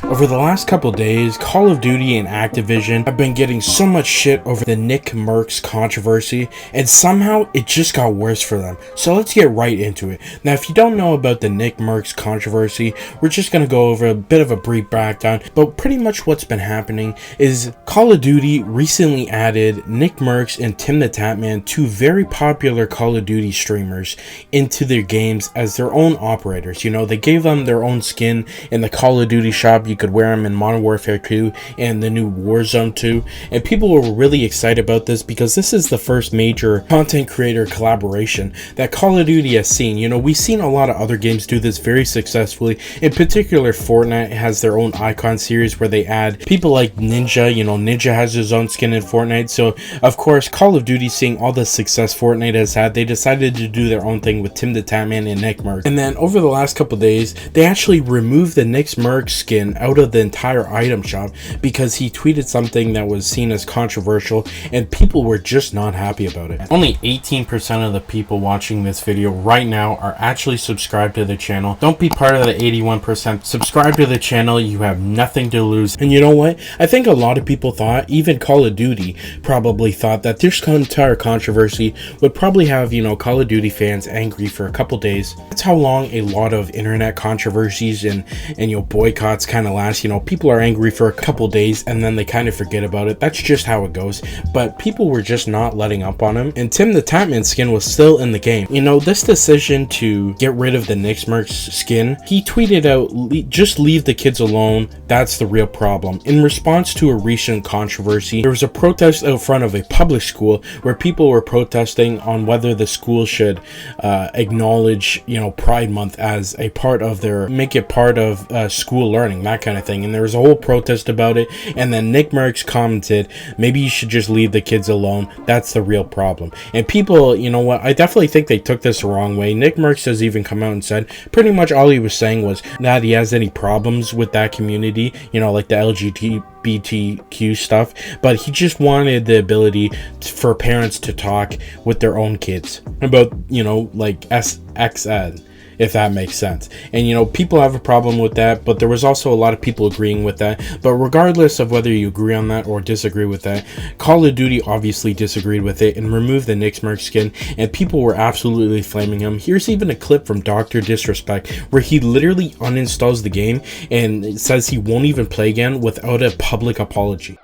Over the last couple days, Call of Duty and Activision have been getting so much shit over the Nickmercs controversy, and somehow it just got worse for them. So let's get right into it. Now, if you don't know about the Nickmercs controversy, we're just going to go over a bit of a brief breakdown, but pretty much what's been happening is Call of Duty recently added Nickmercs and timthetateman, two very popular Call of Duty streamers, into their games as their own operators. You know, they gave them their own skin in the Call of Duty shop. You could wear them in Modern Warfare 2 and the new Warzone 2, and people were really excited about this because this is the first major content creator collaboration that Call of Duty has seen. You know, we've seen a lot of other games do this very successfully. In particular, Fortnite has their own icon series where they add people like Ninja. You know, Ninja has his own skin in Fortnite. So of course, Call of Duty, seeing all the success Fortnite has had, they decided to do their own thing with timthetateman and Nickmercs. And then over the last couple days, they actually removed the Nickmercs skin out of the entire item shop because he tweeted something that was seen as controversial, and people were just not happy about it. Only 18% of the people watching this video right now are actually subscribed to the channel. Don't be part of the 81%. Subscribe to the channel. You have nothing to lose. And you know what? I think a lot of people thought, even Call of Duty probably thought, that this entire controversy would probably have, you know, Call of Duty fans angry for a couple days. That's how long a lot of internet controversies and you know, boycotts kind of last. You know, people are angry for a couple days and then they kind of forget about it. That's just how it goes. But people were just not letting up on him, and timthetateman skin was still in the game. You know, this decision to get rid of the Nickmercs skin, he tweeted out, just leave the kids alone, that's the real problem. In response to a recent controversy, there was a protest out front of a public school where people were protesting on whether the school should acknowledge, you know, Pride Month as a part of their, make it part of school learning, that kind of thing. And there was a whole protest about it, and then Nickmercs commented, maybe you should just leave the kids alone, that's the real problem. And people, you know what, I definitely think they took this the wrong way. Nickmercs has even come out and said pretty much all he was saying was that he has any problems with that community, you know, like the LGBTQ stuff, but he just wanted the ability for parents to talk with their own kids about, you know, like sex ed, if that makes sense. And you know, people have a problem with that, but there was also a lot of people agreeing with that. But regardless of whether you agree on that or disagree with that, Call of Duty obviously disagreed with it and removed the Nickmercs skin, and people were absolutely flaming him. Here's even a clip from Dr. Disrespect where he literally uninstalls the game and says he won't even play again without a public apology.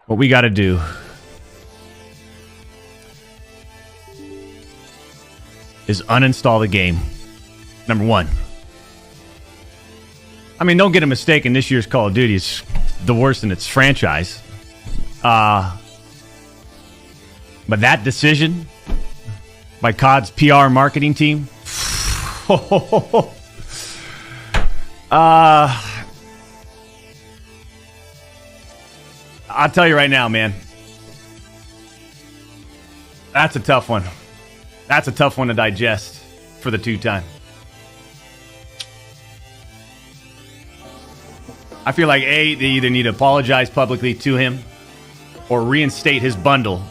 What we got to do is uninstall the game. Number one. I mean, don't get a mistake, in this year's Call of Duty is the worst in its franchise. But that decision by COD's PR marketing team, I'll tell you right now, man, that's a tough one. That's a tough one to digest for the two-time. I feel like, A, they either need to apologize publicly to him or reinstate his bundle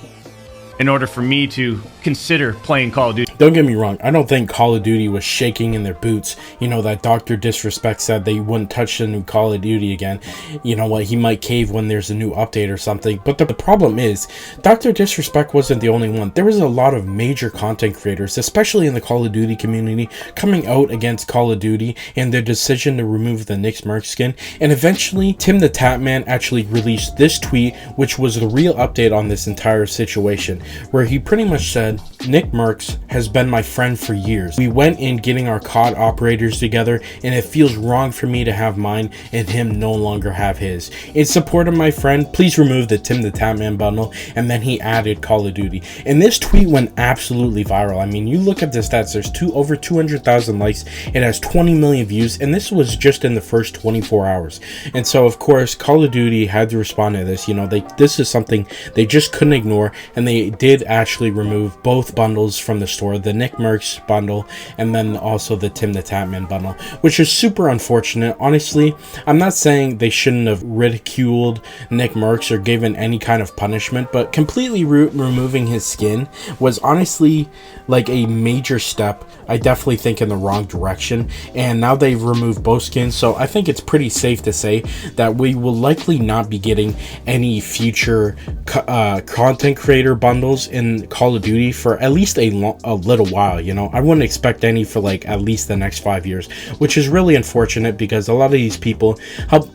in order for me to consider playing Call of Duty. Don't get me wrong, I don't think Call of Duty was shaking in their boots. You know, that Dr. Disrespect said they wouldn't touch the new Call of Duty again. You know what, he might cave when there's a new update or something. But the problem is, Dr. Disrespect wasn't the only one. There was a lot of major content creators, especially in the Call of Duty community, coming out against Call of Duty and their decision to remove the Nickmercs skin. And eventually, timthetateman actually released this tweet, which was the real update on this entire situation, where he pretty much said, Nickmercs has been my friend for years. We went in getting our COD operators together, and it feels wrong for me to have mine and him no longer have his. In support of my friend, please remove the timthetateman bundle. And then he added Call of Duty. And this tweet went absolutely viral. I mean, you look at the stats, there's over 200,000 likes, it has 20 million views, and this was just in the first 24 hours. And so of course, Call of Duty had to respond to this. You know, this is something they just couldn't ignore, and they did actually remove both bundles from the store. for the Nickmercs bundle and then also the Tim the Tatman bundle, which is super unfortunate. Honestly, I'm not saying they shouldn't have ridiculed Nickmercs or given any kind of punishment, but completely removing his skin was honestly like a major step, I definitely think, in the wrong direction. And now they've removed both skins, so I think it's pretty safe to say that we will likely not be getting any future content creator bundles in Call of Duty for at least a little while. You know, I wouldn't expect any for like at least the next 5 years, which is really unfortunate because a lot of these people help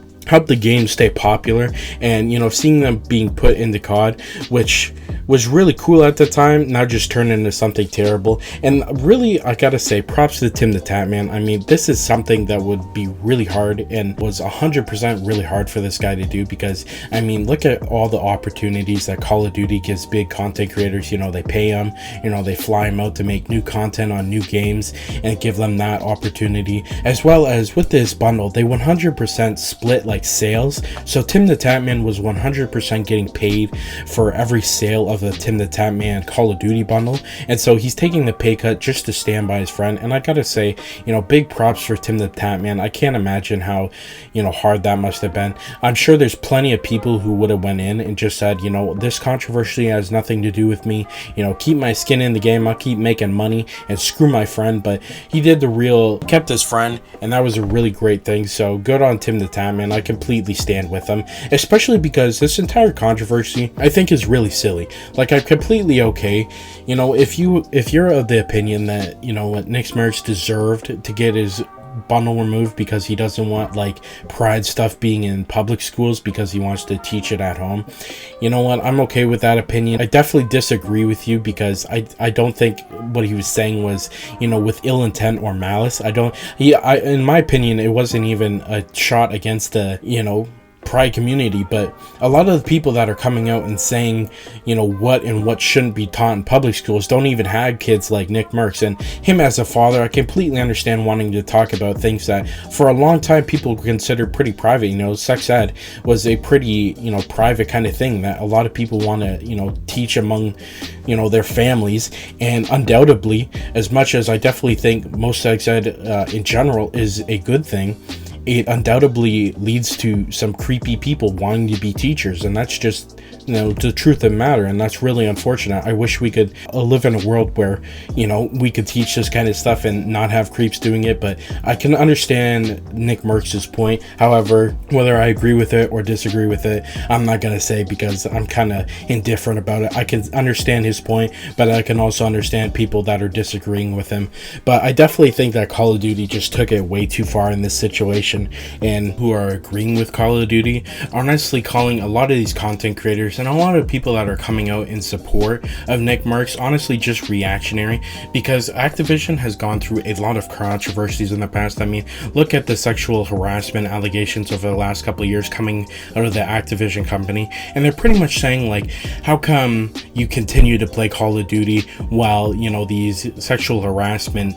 the game stay popular. And, you know, seeing them being put into COD, which was really cool at the time, now just turned into something terrible. And really, I gotta say, props to Tim the Tatman. I mean, this is something that would be really hard and was 100% really hard for this guy to do, because I mean, look at all the opportunities that Call of Duty gives big content creators. You know, they pay them, you know, they fly them out to make new content on new games and give them that opportunity, as well as with this bundle they 100% split like sales. So Tim the Tatman was 100% getting paid for every sale of the Tim the Tatman Call of Duty bundle, and so he's taking the pay cut just to stand by his friend. And I gotta say, you know, big props for Tim the Tatman. I can't imagine how, you know, hard that must have been. I'm sure there's plenty of people who would have went in and just said, you know, this controversy has nothing to do with me, you know, keep my skin in the game, I'll keep making money and screw my friend. But he did the real, kept his friend, and that was a really great thing. So good on Tim the Tatman. I completely stand with him, especially because this entire controversy I think is really silly. Like, I'm completely okay, you know, if you're of the opinion that, you know what, Nickmercs deserved to get his bundle removed because he doesn't want like pride stuff being in public schools because he wants to teach it at home, you know what, I'm okay with that opinion. I definitely disagree with you because I don't think what he was saying was, you know, with ill intent or malice. In my opinion, it wasn't even a shot against the, you know, pride community, but a lot of the people that are coming out and saying, you know, what and what shouldn't be taught in public schools don't even have kids like Nickmercs. And him as a father, I completely understand wanting to talk about things that for a long time people considered pretty private. You know, sex ed was a pretty, you know, private kind of thing that a lot of people want to, you know, teach among, you know, their families. And undoubtedly, as much as I definitely think most sex ed in general is a good thing, it undoubtedly leads to some creepy people wanting to be teachers, and that's just, you know, the truth of the matter, and that's really unfortunate. I wish we could live in a world where, you know, we could teach this kind of stuff and not have creeps doing it. But I can understand Nickmercs' point. However, whether I agree with it or disagree with it, I'm not gonna say, because I'm kind of indifferent about it. I can understand his point, but I can also understand people that are disagreeing with him. But I definitely think that Call of Duty just took it way too far in this situation, and who are agreeing with Call of Duty are honestly calling a lot of these content creators and a lot of people that are coming out in support of Nickmercs honestly just reactionary, because Activision has gone through a lot of controversies in the past. I mean, look at the sexual harassment allegations over the last couple of years coming out of the Activision company, and they're pretty much saying like, how come you continue to play Call of Duty while, you know, these sexual harassment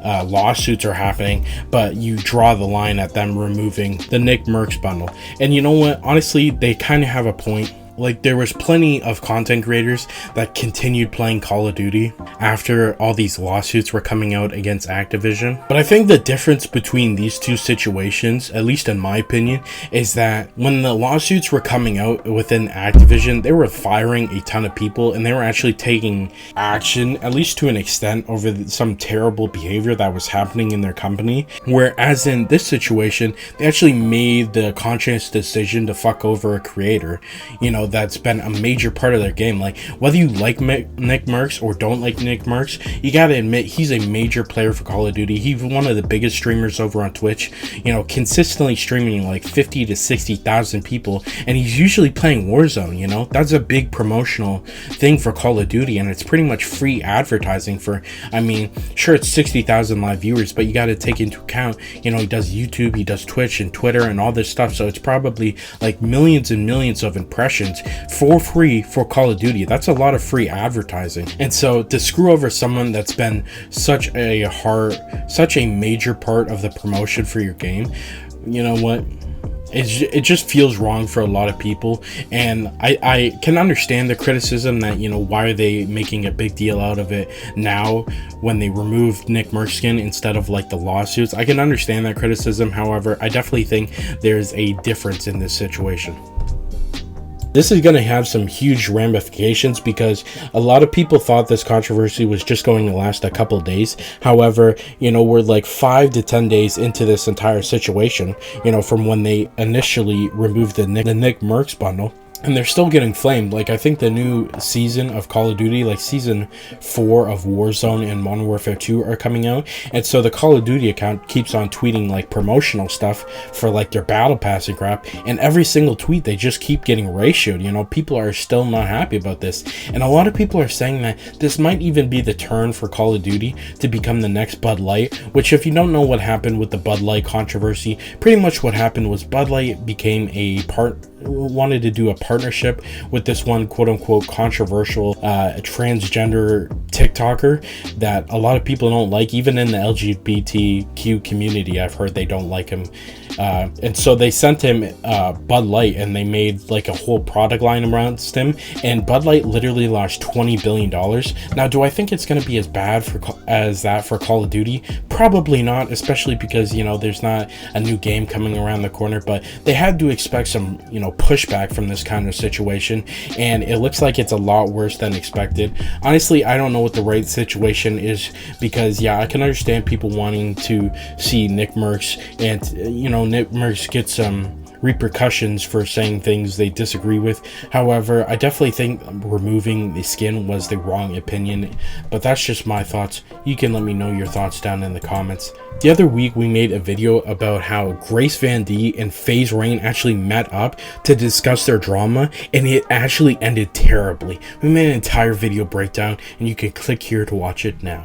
lawsuits are happening, but you draw the line at them removing the Nickmercs bundle. And you know what, honestly, they kind of have a point. Like, there was plenty of content creators that continued playing Call of Duty after all these lawsuits were coming out against Activision. But I think the difference between these two situations, at least in my opinion, is that when the lawsuits were coming out within Activision, they were firing a ton of people and they were actually taking action, at least to an extent, over some terrible behavior that was happening in their company. Whereas in this situation, they actually made the conscious decision to fuck over a creator, you know, that's been a major part of their game. Like, whether you like Nickmercs or don't like Nickmercs, you gotta admit he's a major player for Call of Duty. He's one of the biggest streamers over on Twitch, you know, consistently streaming like 50 to 60,000 people, and he's usually playing Warzone. You know, that's a big promotional thing for Call of Duty, and it's pretty much free advertising for, I mean, sure, it's 60,000 live viewers, but you got to take into account, you know, he does YouTube, he does Twitch and Twitter and all this stuff, so it's probably like millions and millions of impressions for free for Call of Duty. That's a lot of free advertising. And so to screw over someone that's been such a major part of the promotion for your game, you know what, it just feels wrong for a lot of people, and I can understand the criticism that, you know, why are they making a big deal out of it now when they removed Nickmercs skin instead of like the lawsuits. I can understand that criticism. However, I definitely think there's a difference in this situation. This is going to have some huge ramifications because a lot of people thought this controversy was just going to last a couple days. However, you know, we're like 5 to 10 days into this entire situation, you know, from when they initially removed the Nickmercs bundle. And they're still getting flamed. Like, I think the new season of Call of Duty, like season 4 of Warzone and Modern Warfare 2 are coming out. And so the Call of Duty account keeps on tweeting like promotional stuff for like their battle pass and crap. And every single tweet, they just keep getting ratioed. You know, people are still not happy about this. And a lot of people are saying that this might even be the turn for Call of Duty to become the next Bud Light. Which, if you don't know what happened with the Bud Light controversy, pretty much what happened was Bud Light became wanted to do a partnership with this one quote-unquote controversial transgender TikToker that a lot of people don't like. Even in the LGBTQ community, I've heard they don't like him. And so they sent him Bud Light, and they made like a whole product line around him, and Bud Light literally lost $20 billion. Now, do I think it's going to be as bad as that for Call of Duty? Probably not, especially because, you know, there's not a new game coming around the corner, but they had to expect some, you know, pushback from this kind of situation, and it looks like it's a lot worse than expected. Honestly, I don't know what the right situation is, because yeah, I can understand people wanting to see Nickmercs, and you know, Nickmercs get some repercussions for saying things they disagree with. However, I definitely think removing the skin was the wrong opinion, but that's just my thoughts. You can let me know your thoughts down in the comments. The other week we made a video about how Grace Van D and FaZe Rain actually met up to discuss their drama, and it actually ended terribly. We made an entire video breakdown, and you can click here to watch it now.